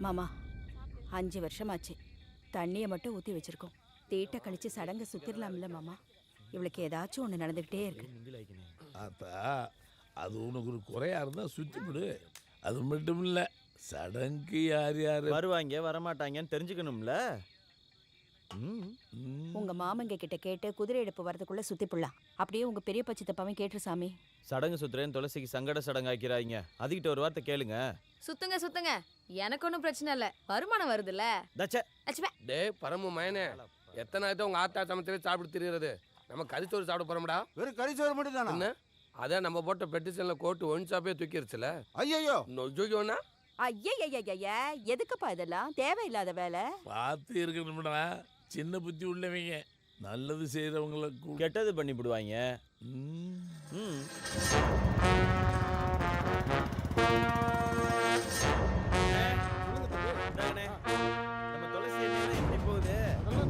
மாமா 5 வருஷமாச்சு தண்ணியை மட்டும் ஊற்றி வச்சிருக்கோம். தீட்டை கழிச்சு சடங்கை சுத்திரலாம்ல மாமா. இவளுக்கு ஏதாச்சும் ஒன்று நடந்துக்கிட்டே இருக்கு. ஆத்தா, அது உனக்கு ஒரு குறையா இருந்தா சுத்திவிடு. அது மட்டும் இல்ல, சடங்கு யார் யார் வருவாங்க வரமாட்டாங்கன்னு தெரிஞ்சுக்கணும்ல. உங்க மாமங்க கிட்ட கேட்டு குதிரை எடுப்பு வரதுக்குள்ள சுத்தி போடலாம். அப்படியே உங்க பெரிய பச்சித்தப்பாவும் கேட்டு சாமி. சடங்கு சுத்துறேன்னு துளசிக்கு சங்கட சடங்கு ஆக்கிறாங்க. அதுகிட்ட ஒரு வார்த்தை கேளுங்க. சுத்துங்க சுத்துங்க, எனக்கு ஒன்றும் பிரச்சனை இல்லை, வருமானம் வருதுல்ல. டே பரமு மயனே, எத்தனை ஆயிரத்தை உங்க ஆத்தா சமத்துல சாப்பிட்டு திரிகிறது. நம்ம கறிச்சோறு சாப்பிட போறோம்டா. வெறும் கறிச்சோறு மட்டும் தானே? அதான் நம்ம போட்ட பெட்டிஷன்ல கோர்ட்டு ஒன் ஷாப்பே தூக்கிருச்சுல. ஐயோ நொஜோகியோனா ஐயா எதுக்குப்பா இதெல்லாம் தேவையில்லாத வேலை? பார்த்து இருக்கணும்டா. சின்ன புத்தி உள்ளவங்க நல்லது செய்யறவங்களை கெட்டது பண்ணி விடுவாங்க. நம்ம துளசி எப்படி போகுது?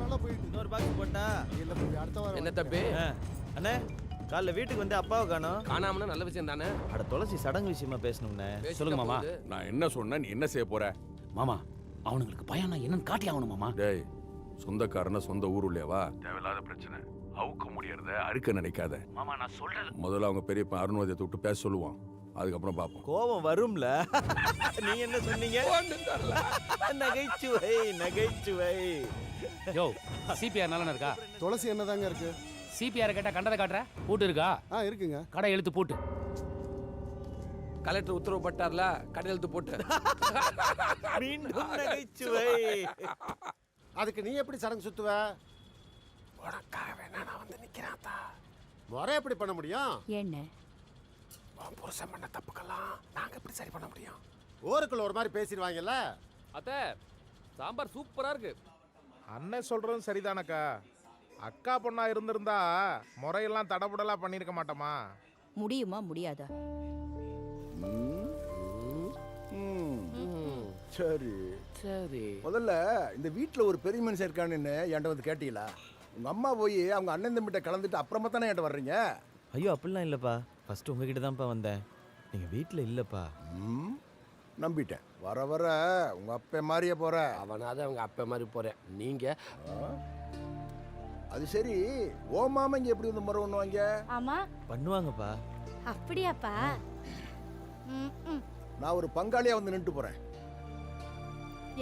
நல்லா போயிட்டு. இன்னொரு பாக்ஸ் போட்டா இல்ல தம்பி, அடுத்த வாரம் என்ன தம்பி? அண்ணே, காலைல வீட்டுக்கு வந்து அப்பாவை காணோம். காணாமனா நல்ல விஷயம் தானே. அட துளசி சடங்கு விஷயமா பேசணும்னே. சொல்லுங்க மாமா. நான் என்ன சொன்னேன், நீ என்ன செய்ய போற? மாமா, அவனுங்களுக்கு பயம்னா என்னன்னு காட்டி ஆகணும் மாமா. டேய், சொந்தக்காரன சொந்த ஊர் உள்ளேவா? தேவையில்லாத பிரச்சனை. அவுக்க முடியறத அறுக்க நினைக்காத மாமா. நான் சொல்றது முதல்ல அவங்க பெரியப்பா அருண்வதியை விட்டு பேச சொல்லுவான், அதுக்கப்புறம் பார்ப்போம். கோபம் வரும்ல. நீங்க என்ன சொன்னீங்க? நகைச்சுவை நகைச்சுவை. யோ, சிபிஆர் நல்ல இருக்கா? துளசி என்னதாங்க இருக்கு? சிபிஆர் கேட்டா கண்டதை காட்டுற பூட்டு இருக்கா? இருக்குங்க. கடை எழுத்து பூட்டு. கலெக்டர் உத்தரவு பட்டார்ல, கடையெழுத்து போட்டு. மீண்டும் நகைச்சுவை. அதுக்கு நீ எப்படி சடங்கு சுத்துவ? உனக்காக வேணா நான் வந்து நிக்கிறாத்தா. முறை எப்படி பண்ண முடியும்? என்ன உன் புருஷன் பண்ண தப்புக்கெல்லாம் நாங்க எப்படி சரி பண்ண முடியும்? ஊருக்குள்ள ஒரு மாதிரி பேசிடுவாங்கல்ல. அத்தை, சாம்பார் சூப்பரா இருக்கு. அண்ணன் சொல்றதும் சரிதானக்கா. அக்கா பொண்ணா இருந்திருந்தா முறையெல்லாம் தடபுடலா பண்ணிருக்க மாட்டோமா? முடியுமா முடியாதா? சரி சரி, முதல்ல இந்த வீட்டில் ஒரு பெரிய மனுஷன் இருக்கான்னு என்கிட்ட வந்து கேட்டீங்களா? உங்கள் அம்மா போய் அவங்க அண்ணன் தம்பிட்ட கலந்துட்டு அப்புறமா தானே என்கிட்ட வர்றீங்க? ஐயோ, அப்படிலாம் இல்லைப்பா. ஃபர்ஸ்ட் உங்ககிட்ட தான்ப்பா வந்தேன். நீங்கள் வீட்டில் இல்லைப்பா. நம்பிட்டேன். வர வர உங்கள் அப்பா மாதிரியே போகிற. அவனாவது அவங்க அப்பா மாதிரி போறேன். நீங்க அது சரி, ஓ மாமா இங்கே எப்படி வந்து முறை பண்ணுவாங்க? ஆமா, பண்ணுவாங்கப்பா. அப்படியாப்பா? நான் ஒரு பங்காளியாக வந்து நின்று போகிறேன்.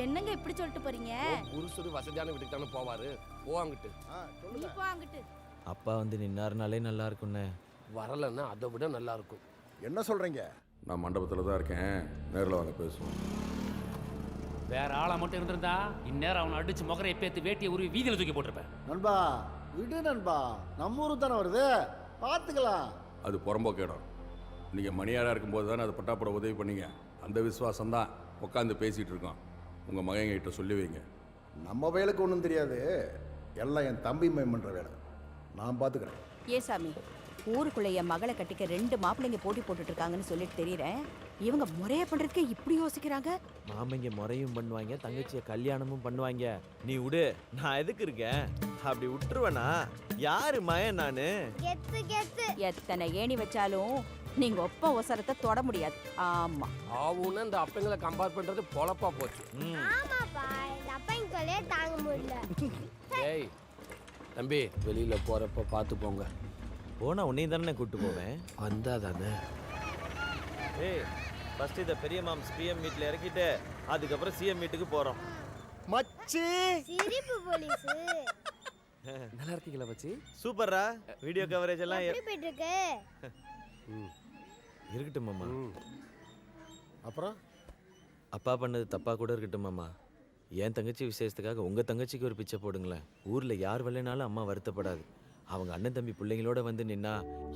என்னங்க இப்படி சொல்லிட்டு போறீங்க? புருஷரு வசதியான வீட்டுக்கு தானே போவாரு. போவாங்கிட்டு நீ போவாங்கிட்டு. அப்பா வந்து நின்னாருனாலே நல்லா இருக்கும்ண்ணே. வரலன்னா அதை விட நல்லா இருக்கும். என்ன சொல்கிறீங்க? நான் மண்டபத்தில் தான் இருக்கேன், நேரில் வாங்க பேசுவோம். வேற ஆளா மட்டும் இருந்திருந்தா இந்நேரம் அவனை அடிச்சு முகரையை பேத்து வேட்டியை உருவி வீதியில் தூக்கி போட்டிருப்பேன். நண்பா விடு நண்பா, நம்ம ஊரு தானே வருது, பார்த்துக்கலாம். அது புறம்போக்கு இடம். நீங்கள் மணியாராக இருக்கும்போது தானே அது பட்டாப்பட உதவி பண்ணீங்க. அந்த விசுவாசம் தான் உட்காந்து பேசிகிட்டு இருக்கோம். உங்கள் மகங்க கிட்ட சொல்லி வைங்க. நம்ம வேலைக்கு ஒன்றும் தெரியாது, எல்லாம் என் தம்பி மயம் பண்ணுற வேலை. நான் பார்த்துக்கிறேன். ஏ சாமி, ஊருக்குள்ள என் மகளை கட்டிக்க 2 மாப்பிள்ளைங்க போட்டி போட்டுட்டு இருக்காங்கன்னு சொல்லிட்டு தெரியுறேன். இவங்க முறைய பண்றதுக்கு இப்படி யோசிக்கிறாங்க. மாமங்க முறையும் பண்ணுவாங்க, தங்கச்சியை கல்யாணமும் பண்ணுவாங்க. நீ விடு, நான் எதுக்கு இருக்கேன்? அப்படி விட்டுருவேனா? யாரு மயன் நானு? எத்தனை ஏணி வச்சாலும் நீங்க ஒப்ப ஒசரத்தை தொட முடியாது. ஆமா, ஆவுன்னு இந்த அப்பங்களை கம்பேர் பண்றது பொழப்பா போச்சு. தாங்க முடியல. ஏய் தம்பி, வெளியில போறப்ப பார்த்து போங்க. போனா உன்னையும் தானே கூப்பிட்டு போவேன். வந்தா தானே. ஏய், ஃபர்ஸ்ட் இதை பெரிய மாம்ஸ் பிஎம் வீட்டில் இறக்கிட்டு அதுக்கப்புறம் சிஎம் வீட்டுக்கு போகிறோம். மச்சி சிரிப்பு போலீஸ். நல்லா இருக்கீங்களா மச்சி? சூப்பரா. வீடியோ கவரேஜ் எல்லாம் போயிட்டு இருக்கு. இருக்கட்டும் மாமா. அப்புறம் அப்பா பண்ணது தப்பா கூட இருக்கட்டும் மாமா. என் தங்கச்சி விசேஷத்துக்காக உங்கள் தங்கச்சிக்கு ஒரு பிச்சை போடுங்களேன். ஊரில் யார் வரலைனாலும் அம்மா வருத்தப்படாது. அவங்க அண்ணன் தம்பி பிள்ளைங்களோட வந்து நின்னா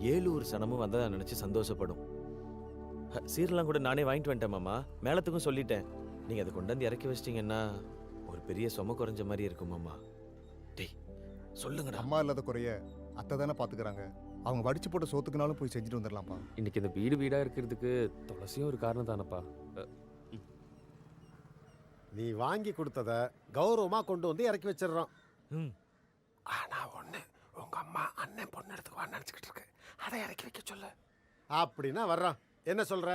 7 ஊர் சனமும் வந்ததா நினச்சி சந்தோஷப்படும். சீரெல்லாம் கூட நானே வாங்கிட்டு வந்துட்டேன் மாமா. மேளத்துக்கும் சொல்லிட்டேன். நீங்கள் அதை கொண்டாந்து இறக்கி வச்சிட்டிங்கன்னா ஒரு பெரிய சும குறைஞ்ச மாதிரி இருக்கும் மாமா. டேய் சொல்லுங்கடா. அம்மா இல்லாத குறைய அத்தை தானே பார்த்துக்கிறாங்க. அவங்க வடிச்சு போட்ட சோத்துக்குனாலும் போய் செஞ்சுட்டு வந்துடலாம்ப்பா. இன்னைக்கு இந்த வீடு வீடா இருக்கிறதுக்கு துளசியும் ஒரு காரணம் தானப்பா. நீ வாங்கி கொடுத்தத கௌரவமா கொண்டு வந்து இறக்கி வச்சிடறோம். ஆனா ஒண்ணு, உங்க அம்மா அண்ணன் பொண்ணு எடுத்துக்கு வா நினைச்சுக்கிட்டு இருக்கு. அதை இறக்கி வைக்க சொல்லு. அப்படின்னா வர்றான். என்ன சொல்ற?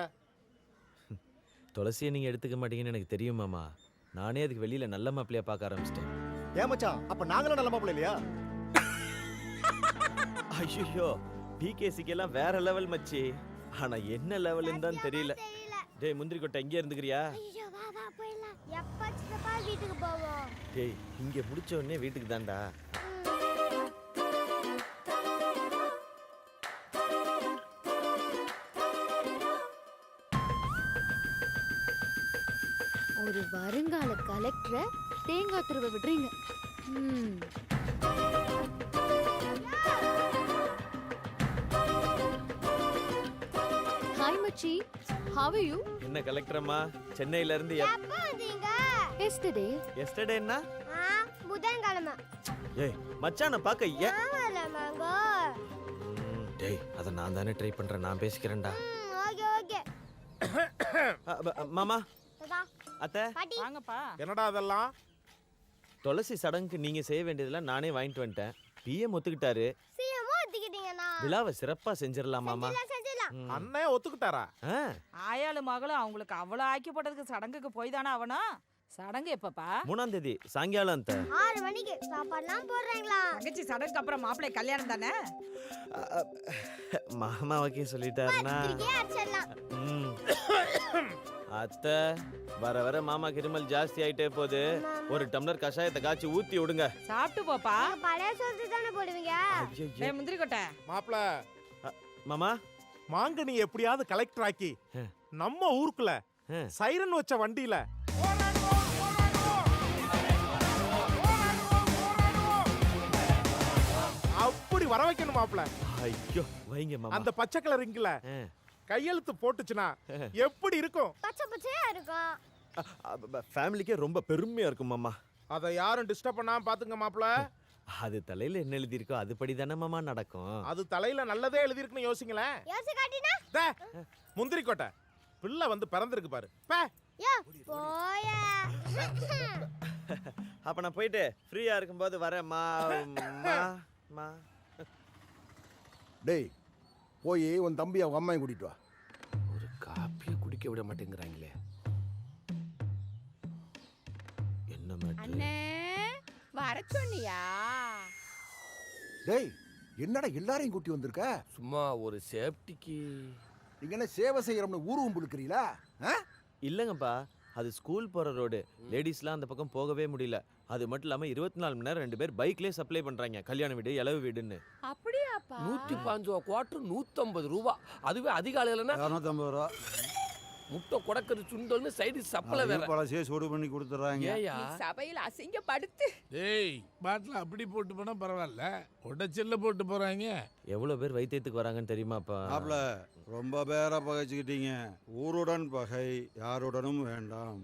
துளசியை நீங்க எடுத்துக்க மாட்டீங்கன்னு எனக்கு தெரியும் மாமா. நானே அதுக்கு வெளியில நல்ல மாப்பிள்ளையா பார்க்க ஆரம்பிச்சிட்டேன். ஏன் மச்சான் அப்ப நாங்களும் நல்ல மாப்பிள்ளை இல்லையா? ஐயோ, பிகேசிக்கு எல்லாம் வேற லெவல் மச்சி. ஆனா என்ன லெவல்னு தான் தெரியல. டேய் முந்திரி கொட்டை இங்கே இருந்துக்கிறியா? வீட்டுக்கு போவோம். டேய் இங்க முடிச்ச உடனே வீட்டுக்கு தான்டா. ஒரு வருங்கால கலெக்டரை தேங்காய் துருவ விடுறீங்க. ஹாய் மச்சி, how are you? என்ன கலெக்டரம்மா, சென்னையில இருந்து எப்போ வந்தீங்க? yesterday. எஸ்டர்டேன்னா? புதன்கிழமை. ஏய் மச்சான பாக்க ஏன்? ஆமாங்க. டேய் அத நான் தானே ட்ரை பண்றேன், நான் பேசிக்கிறேன்டா. Okay okay. மாமா அத்தை வாங்கப்பா. என்னடா அதெல்லாம்? துளசி சடங்குக்கு நீங்க செய்ய வேண்டியதெல்லாம் நானே வாங்கிட்டு வந்துட்டேன். பிஎம் ஒத்துக்கிட்டாரு. சிஎம் ஒத்துக்கிட்டீங்கனா விழாவை சிறப்பா செஞ்சிரலாம் மாமா. அண்ணே ஒத்துக்கிட்டாரா? ஆயாளு மகளும் அவங்களுக்கு அவ்வளவு ஆக்கி போட்டதுக்கு சடங்குக்கு போய் தானே ஆகணும். சடங்கு எப்பப்பா? 3ஆம் தேதி சாயங்காலம் அத்தை. 6 மணிக்கு சாப்பாடுலாம் போடுறீங்களா? தங்கச்சி சடங்குக்கு அப்புறம் மாப்பிள்ளை கல்யாணம் தானே? மாமா ஓகே சொல்லிட்டாருன்னா அத்தை வர வர மாமா கிருமல் ஜாஸ்தி ஆயிட்டே போகுது. ஒரு டம்ளர் கஷாயத்தை காய்ச்சி ஊத்தி விடுங்க. சாப்பிட்டு போப்பா. பழைய சோத்து தானே போடுவீங்க? டேய் முந்திரி கொட்டை. மாப்ள மாமா மாங்கனி எப்படியாவது கலெக்டர் ஆக்கி நம்ம ஊருக்குள்ள சைரன் வச்ச வண்டியில அப்படி வர வைக்கணும் மாப்ள. ஐயோ வைங்க மாமா. அந்த பச்சை கலர் இங்கல கையெழுத்து போட்டுச்சுனா எப்படி இருக்கும்? பச்சை பச்சையா இருக்கும். ஃபேமிலிக்கே ரொம்ப பெருமையா இருக்கும் மாமா. அத யாரும் டிஸ்டர்ப் பண்ணாம பாத்துங்க மாப்ள. அது தலையில என்ன எழுதி இருக்கோ அதுபடி தானே மாமா நடக்கும். அது தலையில நல்லதே எழுதி இருக்குன்னு யோசிங்களேன். யோசி காட்டினா முந்திரி கொட்டை பிள்ளை வந்து பிறந்திருக்கு பாரு. போயா. அப்ப நான் போயிட்டு ஃப்ரீயா இருக்கும்போது வரேன் மா. டேய் போய் உன் தம்பி அவங்க அம்மாயும் கூட்டிட்டு வா. ஒரு காப்பியை குடிக்க விட மாட்டேங்கிறாங்களே. என்ன மேட்ரு? அண்ணே வர சொன்னியா? டேய் என்னடா எல்லாரையும் கூட்டி வந்திருக்க? சும்மா ஒரு சேஃப்டிக்கு. நீங்க என்ன சேவை செய்யறோம்னு ஊருவும் புழுக்கிறீங்களா? இல்லங்கப்பா, அது ஸ்கூல் போற ரோடு. லேடிஸ்லாம் அந்த பக்கம் போகவே முடியல. அது மட்டும் இல்லாம 24 மணி நேரம் 2 பேர் பைக்லயே சப்ளை பண்றாங்க. கல்யாண வீடு இளவு வீடுன்னு. அப்படியாப்பா? 115 ரூபா குவார்டர் 150 ரூபா. அதுவே அதிகாலையிலனா 250 ரூபா. முட்டை கொடக்கரு சுண்டல்னு சைடு சப்பல வேற. பழசே சூடு பண்ணி கொடுத்துறாங்க. ஏயா சபையில அசிங்கப்படுத்து. டேய் பாட்டில் அப்படி போட்டு போனா பரவாயில்ல, உடச்சல்ல போட்டு போறாங்க. எவ்வளவு பேர் வைத்தியத்துக்கு வராங்கன்னு தெரியுமாப்பா? மாப்ள ரொம்ப பேரா பகைச்சுக்கிட்டீங்க. ஊருடன் பகை யாருடனும் வேண்டாம்.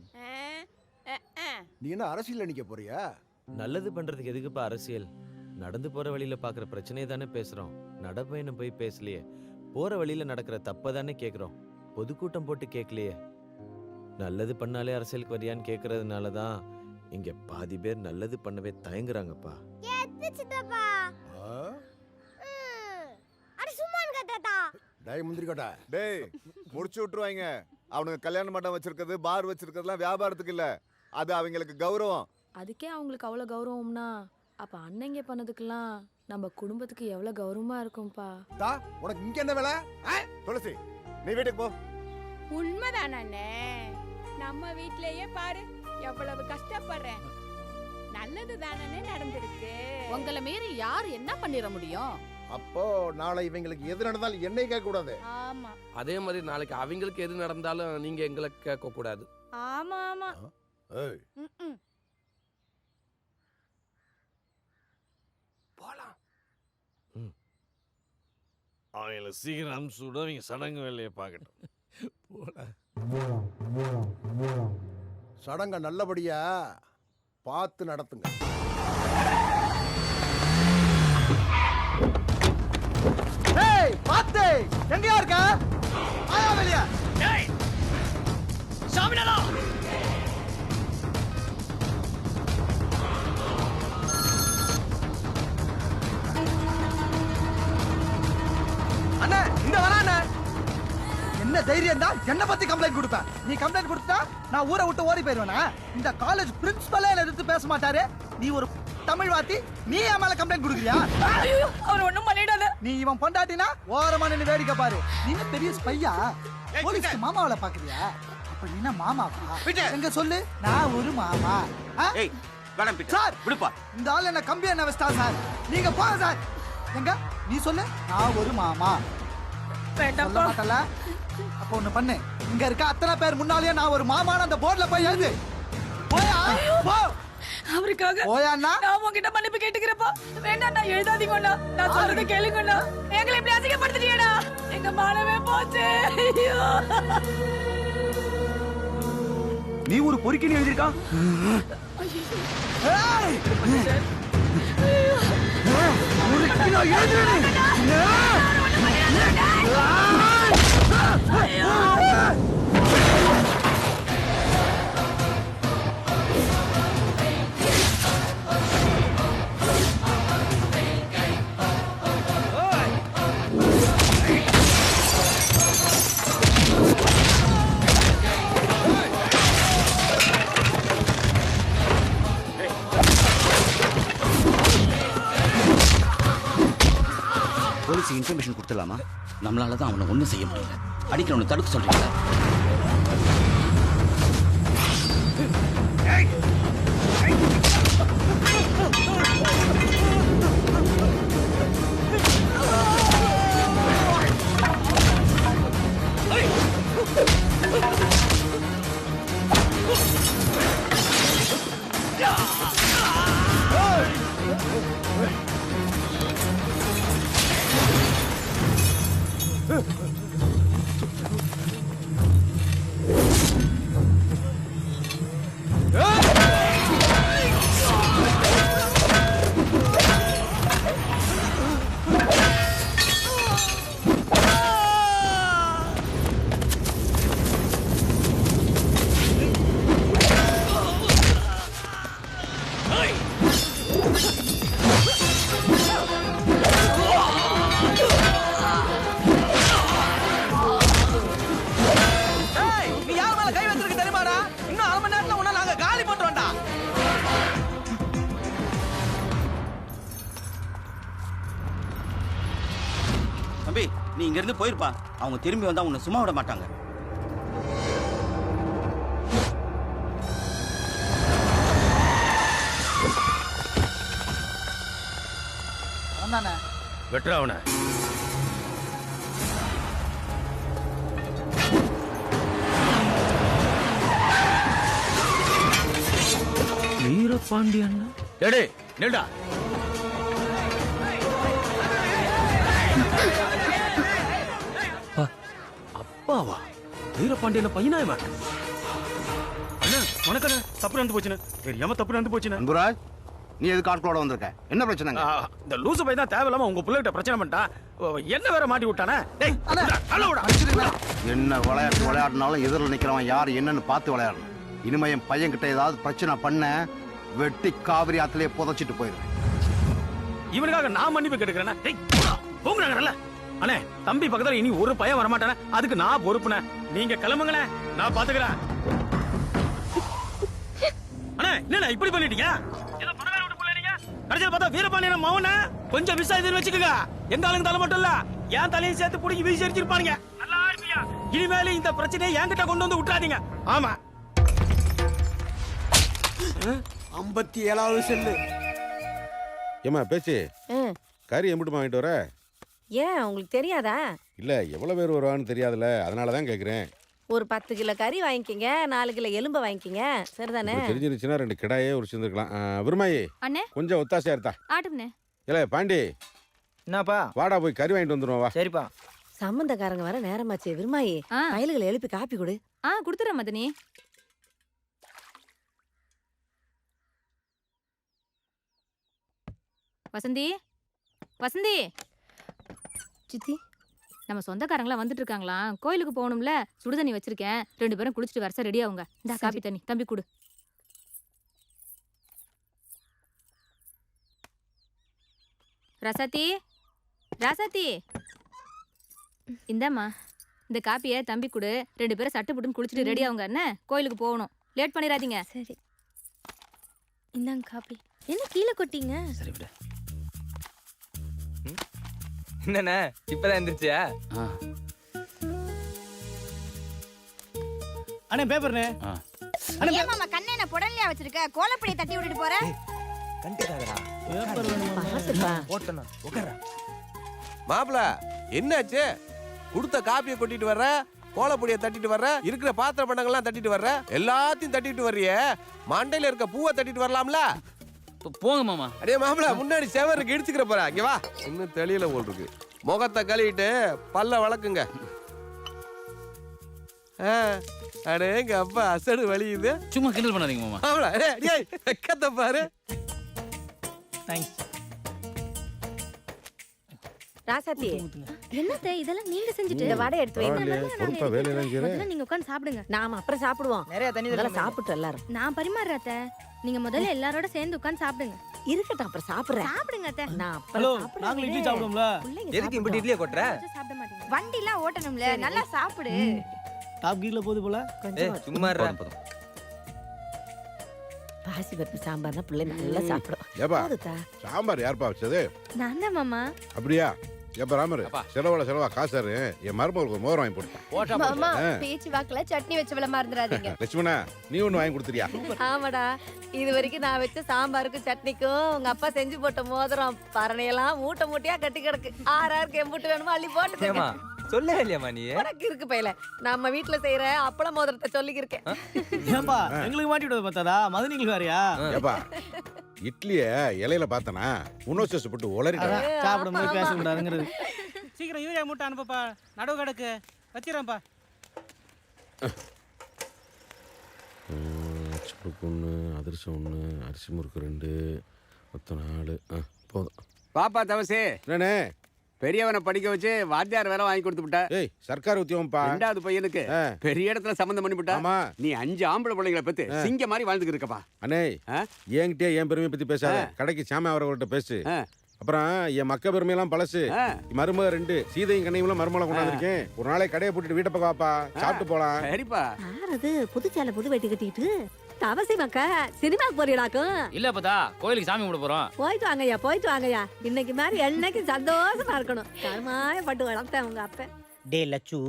நீ என்ன அரசியல் நிக்க போறியா? நல்லது பண்றதுக்கு எதுக்குப்பா அரசியல்? நடந்து போற வழியில பாக்குற பிரச்சனையை தானே பேசுறோம். நடப்பயணம் போய் பேசலையே. போற வழியில நடக்கிற தப்ப தானே கேக்குறோம். பொதுக்கூட்டம் போட்டு கேட்கலையே. நல்லது பண்ணாலே அரசியலுக்கு வரியான்னு கேட்கறதுனால தான் இங்க பாதி பேர் நல்லது பண்ணவே தயங்குறாங்கப்பா. டேய் முந்திரி கொட்டை, டேய் முடிச்சு விட்டுருவாங்க. அவனுங்க கல்யாண மண்டபம் வச்சிருக்கிறது, பார் வச்சிருக்கிறதுலாம் வியாபாரத்துக்கு இல்ல, அது அவங்களுக்கு கௌரவம். அதுக்கே அவங்களுக்கு அவ்வளவு கௌரவம்னா அப்ப அண்ணங்க பண்ணதுக்கெல்லாம் நம்ம குடும்பத்துக்கு எவ்வளவு கௌரவமா இருக்கும்பா. தா உனக்கு இங்க என்ன வேலை? துளசி நீ வீட்டுக்கு போ. உண்மைதானே? நம்ம வீட்லயே பாரு எவ்வளவு கஷ்டப்படுறேன். நல்லது தானே நடந்திருக்கு. உங்களை மீறி யார் என்ன பண்ணிட முடியும்? அப்போ நாளை இவங்களுக்கு எது நடந்தாலும் என்னை கேட்க கூடாது. ஆமா. அதே மாதிரி நாளைக்கு அவங்களுக்கு எது நடந்தாலும் நீங்க எங்களை கேட்க கூடாது. ஆமா ஆமா. ஏய் போலாம். அவங்கள சீக்கிரம் அனுப்பிச்சு விட, அவங்க சடங்கு வேலையை பார்க்கட்டும். சடங்க நல்லபடியா பார்த்து நடத்துங்க. ஏய் பாத்து எங்கயா இருக்க? ஆயா வெளிய. ஏய் சாமிடா. அண்ணா இந்த வரானே. என்ன தைரியம் தான் என்ன பத்தி கம்ப்ளைண்ட் கொடுப்பேன். நீ கம்ப்ளைண்ட் கொடுத்தா நான் ஊரை விட்டு ஓடி போயிருவேனா? இந்த காலேஜ் பிரின்சிபலே என்ன எதிர்த்து பேச மாட்டாரு. நீ ஒரு தமிழ் வாத்தி, நீ என் மேல கம்ப்ளைண்ட் கொடுக்குறியா? அவர் ஒண்ணும் பண்ணிடாத. நீ இவன் பொண்டாட்டினா ஓரமா நின்னு வேடிக்கை பாரு. நீ என்ன பெரிய ஸ்பையா? போலீஸ்க்கு மாமாவளை பாக்குறியா? அப்ப நீ என்ன மாமாவா? எங்க சொல்லு, நான் ஒரு மாமா. சார் விடுப்பா, இந்த ஆள் என்ன கம்பி என்ன வச்சிட்டா சார். நீங்க போங்க சார். எங்க நீ சொல்லு, நான் ஒரு மாமா. சொல்ல மாட்டல? அப்ப ஒண்ணு பண்ணு, இங்க இருக்க அத்தனை பேர் முன்னாலேயே நான் ஒரு மாமான்னு அந்த போர்டுல போய் எழுது. போயா போ. அவருக்காக போயாண்ணா நான் உங்ககிட்ட மன்னிப்பு கேட்டுக்கிறப்பா. வேண்டாம், நான் எழுதாதீங்கண்ணா. நான் சொல்றதை கேளுங்கண்ணா. எங்களை இப்படி அசிங்கப்படுத்திட்டீங்கண்ணா. எங்க மானமே போச்சு. நீ ஒரு பொறுக்கின்னு எழுதிருக்கா? போலீஸுக்கு இன்ஃபர்மேஷன் கொடுத்துடலாமா? நம்மளால தான் அவனை ஒன்றும் செய்ய முடியல. அடிக்கிறவனை தடுக்க சொல்றீங்களா? தம்பி, நீ இங்க இருந்து போயிருப்பா. அவங்க திரும்பி வந்தா உன்னை சும்மா விட மாட்டாங்க. வெட்டுற அவனை. வீரபாண்டியன் எடே நில்டா. அப்பாவா? வீரபாண்டியன் பையனா இவன்? அண்ணா உனக்கு தப்பு நடந்து போச்சுன்னு தெரியாம தப்பு நடந்து போச்சுன்னு. அன்புராஜ், நீ எதுக்கு ஆட்களோட வந்திருக்க? என்ன பிரச்சனை? இந்த லூசு பையன் தான் தேவையில்லாம உங்க பிள்ளைகிட்ட பிரச்சனை பண்ணிட்டான். என்ன வேற மாட்டி விட்டானே. என்ன விளையாட்டு விளையாடினாலும் எதிரில் நிக்கிறவன் யார் என்னன்னு பார்த்து விளையாடணும். இனிமே என் பையன் கிட்ட ஏதாவது பிரச்சனை பண்ண வெட்டி காவிரி ஆத்திலேயே புதைச்சிட்டு போயிடுவேன். இவனுக்காக நான் மன்னிப்பு கேட்டுக்கிறேன். அண்ணே, தம்பி பக்கத்துல இனி ஒரு பையன் வரமாட்டானே, அதுக்கு நான் பொறுப்புனே. நீங்க கிளம்புங்களே, நான் பாத்துக்கிறேன். அண்ணே, என்ன இப்படி பண்ணிட்டீங்க? ஏதோ பணக்கார வீட்டு புள்ள நீங்க. கடைசில பார்த்தா வீரபாண்டியன் மவன கொஞ்சம் மிஸ் ஆயிடுன்னு வச்சுக்கோங்க. எங்க ஆளுங்க தலை மட்டும் இல்ல, என் தலையும் சேர்த்து புடிங்கி வீசி எரிச்சிருப்பானுங்க. நல்லா இருப்பீங்க. இனிமேல இந்த பிரச்சனையை என்கிட்ட கொண்டு வந்து விட்டுறாதீங்க. ஆமா. 57வது செல்லு. ஏமா பேச்சு கறி எம்பிட்டு வாங்கிட்டு வர? ஏன் உங்களுக்கு தெரியாதா? இல்ல எவ்வளவு பேர் வருவான்னு தெரியாதுல, அதனாலதான் கேக்குறேன். ஒரு 10 கிலோ கறி வாங்கிக்கிங்க, 4 கிலோ எலும்பு வாங்கிக்கிங்க. சரிதானே? தெரிஞ்சிருச்சுன்னா 2 கிடாயே ஒரு சேர்ந்துருக்கலாம். விருமாயி அண்ணே கொஞ்சம் ஒத்தாசையா இருந்தா. ஆட்டும்ண்ணே. இல்ல பாண்டி, என்னப்பா? வாடா போய் கறி வாங்கிட்டு வந்துருவோம். வா. சரிப்பா. சம்பந்தக்காரங்க வர நேரமாச்சு. விருமாயி பயலுகளை எழுப்பி காப்பி கொடு. கொடுத்துறேன் மதனி. வசந்தி, வசந்தி சித்தி, நம்ம சொந்தக்காரங்களாம் வந்துட்டு இருக்காங்களாம். கோயிலுக்கு போகணும்ல, சுடுதண்ணி வச்சிருக்கேன். 2 பேரும் குளிச்சுட்டு வரச ரெடி ஆகுங்க. இந்த காப்பி தண்ணி தம்பி குடு. ரசதி, ரசதி, இந்தாம்மா. இந்த காப்பியை தம்பி கொடு, 2 பேரும் சட்டு புட்டுன்னு குளிச்சுட்டு ரெடி ஆகுங்க. என்ன கோயிலுக்கு போகணும், லேட் பண்ணிடாதீங்க. சரி, இந்தாங்க காப்பி. என்ன கீழே கொட்டிங்க? சரி விடு. என்னண்ணே இப்பதான் எந்திரிச்சியா? அண்ணே பேப்பர்ண்ணே. ஏன் மாமா கண்ணே என்ன புடலையா வச்சிருக்க? கோலப்படியை தட்டி விட்டுட்டு போற? மாப்பிள என்னாச்சு? கொடுத்த காப்பியை கொட்டிட்டு வர்ற, கோலப்பொடியை தட்டிட்டு வர்ற, இருக்கிற பாத்திர பண்டங்கள்லாம் தட்டிட்டு வர்ற, எல்லாத்தையும் தட்டிட்டு வர்றிய, மண்டையில இருக்க பூவை தட்டிட்டு வரலாம்ல? போங்க மாமா. அடே மாப்பிள, முன்னாடி செவருக்கு இடிச்சுக்கிற போற. இங்க வா. இன்னும் தெளியல போல் இருக்கு. முகத்தை கழுவிட்டு பல்ல வளக்குங்க. அடே எங்க அப்பா அசடு வலியுது. சும்மா கிண்டல் பண்ணாதீங்க மாமா. மாப்பிள டேய் வெக்கத்தை பாரு. தேங்க்ஸ். ராசாத்தி, என்னத்தை இதெல்லாம் நீங்க செஞ்சுட்டு இந்த வடை எடுத்து வைங்க. முதல்ல நீங்க உட்கார்ந்து சாப்பிடுங்க. நாம அப்புறம் சாப்பிடுவோம். நிறைய தண்ணி முதல்ல சாப்பிட்டு எல்லாரும். நான் பரிமாறுறத நீங்க முதல்ல எல்லாரோட சேர்ந்து உட்கார்ந்து சாப்பிடுங்க. இருக்கட்டும், அப்புறம் சாப்பிடுறேன். சாப்பிடுங்க அத்தை. நான் ஹலோ, அப்புறம் நாங்களும் இட்லி சாப்பிடுவோம்ல. எதுக்கு இப்படி இட்லியை கொட்டுற? சாப்பிட மாட்டீங்க. வண்டிலாம் ஓட்டணும்ல, நல்லா சாப்பிடு. டாப் கீழ போகுது போல. சும்மா பாசி பருப்பு சாம்பார்னா பிள்ளை நல்லா சாப்பிடும். ஏப்பா சாம்பார் யார்ப்பா வச்சது? நான் தான் மாமா. அப்படியா? எப்ப ராமர் செலவா காசாரு என் மருமகளுக்கு ஒரு மோதிரம் வாங்கி போட்டான். மாமா பேச்சு வாக்குல சட்னி வச்சு விள மறந்துடாதீங்க. லட்சுமணா நீ ஒண்ணு வாங்கி கொடுத்துறியா? ஆமாடா, இது வரைக்கும் நான் வச்ச சாம்பாருக்கும் சட்னிக்கும் உங்க அப்பா செஞ்சு போட்ட மோதிரம் பரணையெல்லாம் மூட்டை மூட்டையா கட்டி கிடக்கு. 6 எம்புட்டு வேணுமோ அள்ளி போட்டு சொல்லவே இல்லையாமா நீ? உனக்கு இருக்கு பையல. நம்ம வீட்டுல செய்யற அப்பள மோதிரத்தை சொல்லிக்கிருக்கேன். ஏன்பா எங்களுக்கு மாட்டி விடுறது பார்த்தாதா? மதுனிங்களுக்கு வேறையா? ஏப்பா இட்லிய இலையில பார்த்தனா உணவு போட்டு உளறிட்டா. சாப்பிடும்போது பேச கூடாதுங்கிறது. சீக்கிரம் யூரியா மூட்டை அனுப்பப்பா, நடுவு கிடக்கு வச்சிடறேன்ப்பா. சுடுக்கு 1, அதிர்சம் 1, அரிசி முறுக்கு 2, மொத்தம் 4. போதும். பாப்பா தவசே, என்னண்ணே பெரியவனை படிக்க வச்சு வாத்தியார் வேலை வாங்கி கொடுத்து விட்ட. ஏய் சர்க்கார் உத்தியோகம்ப்பா. 2வது பையனுக்கு பெரிய இடத்துல சம்பந்தம் பண்ணி விட்டா. ஆமா. நீ 5 ஆம்பளை பிள்ளைங்களை பத்தி சிங்க மாதிரி வாழ்ந்துட்டு இருக்கப்பா. அண்ணே என்கிட்டயே என் பெருமையை பத்தி பேசாத. கடைக்கு சாமி அவர்கிட்ட பேசு. அப்புறம் என் மக்க பெருமையெல்லாம் பழசு. மருமக 2 சீதையும் கண்ணையும் மருமகளை கொண்டாந்துருக்கேன். ஒரு நாளைக்கு கடையை போட்டுட்டு வீட்டை பக்கம் வாப்பா, சாப்பிட்டு போலாம். சரிப்பா. யாரது புதுச்சாலை புது வெட்டி கட்டிட்டு தவசி மக்கா சினிமாக்கு போறீடாக்கும்? இல்ல பதா, கோயிலுக்கு சாமி கும்பிட போறோம். போயிட்டு வாங்கய்யா, போயிட்டு வாங்கய்யா. இன்னைக்கு மாதிரி என்னைக்கு சந்தோஷமா இருக்கணும். கருமாய பட்டு வளர்த்தேன் உங்க அப்ப. டே லட்சு,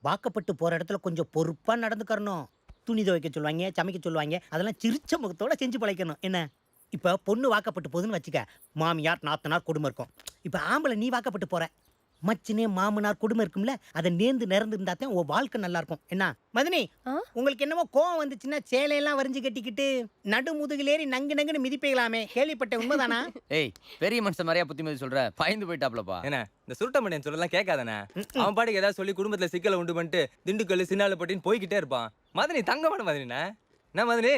வாக்கப்பட்டு போற இடத்துல கொஞ்சம் பொறுப்பா நடந்துக்கறணும். துணி துவைக்க சொல்லுவாங்க, சமைக்க சொல்லுவாங்க, அதெல்லாம் சிரிச்ச முகத்தோட செஞ்சு பழைக்கணும். என்ன இப்ப பொண்ணு வாக்கப்பட்டு போகுதுன்னு வச்சுக்க, மாமியார் நாத்தனார் கொடுமை இருக்கும். இப்ப ஆம்பளை நீ வாக்கப்பட்டு போற, மச்சினே மாமனார் கொடுமை இருக்கும்ல, அதை நேர்ந்து நிறந்து இருந்தா தான் உன் வாழ்க்கை நல்லா இருக்கும். என்ன மதினி, உங்களுக்கு என்னமோ கோவம் வந்துச்சுன்னா சேலையெல்லாம் வரைஞ்சு கட்டிக்கிட்டு நடு முதுகிலேறி நங்கு நங்குன்னு மிதிப்பீங்களாமே, கேள்விப்பட்ட உண்மைதானா? ஏய், பெரிய மனுஷன் மாதிரியா புத்திமதி சொல்ற? பயந்து போயிட்டாப்லப்பா. என்ன இந்த சுருட்டமணியன் சொல்லலாம் கேட்காதானே? அவன் பாட்டுக்கு ஏதாவது சொல்லி குடும்பத்துல சிக்கலை உண்டு பண்ணிட்டு திண்டுக்கல் சின்னாலப்பட்டின்னு போய்கிட்டே இருப்பான். மதினி தங்கமான மதினிண்ணா. என்ன மதினி?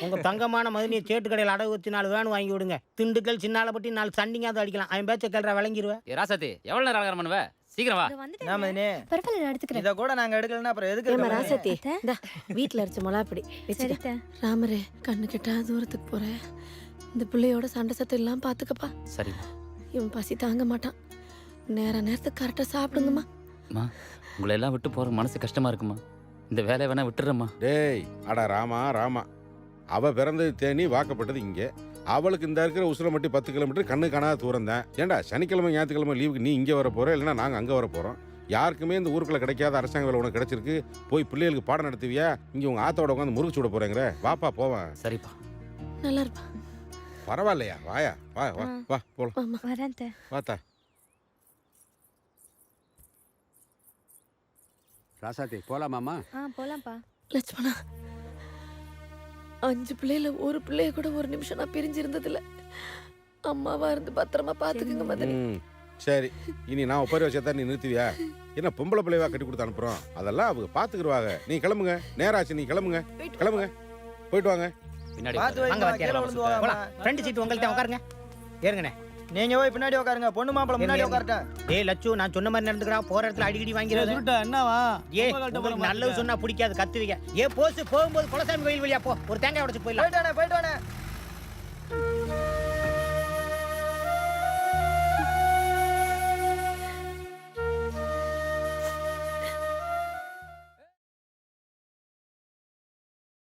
உங்க தங்கமான மதினியை சேட்டு கடையில் அடகு வச்சு 4 வேன் வாங்கி விடுங்க. திண்டுக்கல் சின்னாலப்பட்டி 4 சண்டிங்காவது அடிக்கலாம். அவன் பேச்ச கேள்ற விளங்கிடுவேன். ராசாத்தி, எவ்வளவு நேரம் அலங்காரம் பண்ணுவ? சீக்கிரம் வா. பரவாயில்ல, நான் எடுத்துக்கிறேன். இத கூட நாங்க எடுக்கலன்னா அப்புறம் எதுக்கு? ராசாத்தி, இந்தா வீட்டுல அரைச்ச மொளாப்படி வச்சுட்ட. ராமரே, கண்ணு கெட்டா தூரத்துக்கு போறேன். இந்த பிள்ளையோட சண்டை சத்தம் எல்லாம் பாத்துக்கப்பா. சரி. இவன் பசி தாங்க மாட்டான். நேரத்துக்கு கரெக்டா சாப்பிடுங்கம்மா. உங்களை எல்லாம் விட்டு போற மனசு கஷ்டமா இருக்குமா? இந்த வேலையை வேணா விட்டுறம்மா. டேய் அடா ராமா ராமா, அவ பிறந்தது தேனி, வாக்கப்பட்டது இங்கே. அவளுக்கு இந்த இருக்கிற உசுரை மட்டும் 10 கிலோமீட்டர் கண்ணு காணாத தூரம் தான். ஏண்டா சனிக்கிழமை ஞாயிற்றுக்கிழமை லீவுக்கு நீ இங்கே வர போற, இல்லைன்னா நாங்கள் அங்கே வர போகிறோம். யாருக்குமே இந்த ஊருக்குள்ள கிடைக்காத அரசாங்க வேலை உனக்கு கிடைச்சிருக்கு. போய் பிள்ளைகளுக்கு பாடம் நடத்துவியா? இங்கே உங்கள் ஆத்தோட உட்காந்து முறுக்கு சுட போறேங்கிற. வாப்பா போவேன். சரிப்பா. நல்லா இருப்பா. பரவாயில்லையா? வாயா, வா வா வா போலாம். வரேன். வாத்தா. ராசாத்தி போலாமாமா? போலாம்ப்பா. லட்சுமணா, 5 பிள்ளைல ஒரு பிள்ளைய கூட ஒரு நிமிஷம் நான் பிரிஞ்சு இருந்ததில்ல. அம்மாவா இருந்து பத்திரமா பாத்துக்குங்க மதனி. சரி, இனி நான் ஒப்பரி வச்சா நீ நிறுத்துவியா? என்ன பொம்பளை பிள்ளைவா கட்டி கொடுத்து அனுப்புறோம், அதெல்லாம் அவங்க பாத்துக்கிடுவாங்க. நீ கிளம்புங்க, நேராச்சு, நீ கிளம்புங்க கிளம்புங்க, போயிட்டு வாங்க. ஃப்ரெண்ட் சீட் உங்கள்ட்ட உட்காருங்க. ஏறுங்கண்ணே. நீங்க போய் பின்னாடி உட்காருங்க, பொண்ணு மாப்பிள முன்னாடி உட்காருங்க. ஏய் லட்சு, நான் சொன்ன மாதிரி நடந்துக்கிறா. போற இடத்துல அடிக்கடி வாங்கிறது என்னவா? ஏ நல்லது சொன்னா பிடிக்காது, கத்துவீங்க. ஏ போஸ் போகும்போது குலசாமி கோயில் வழியா போ, ஒரு தேங்காய் உடைச்சு போயிடலாம். போயிட்டு வானே.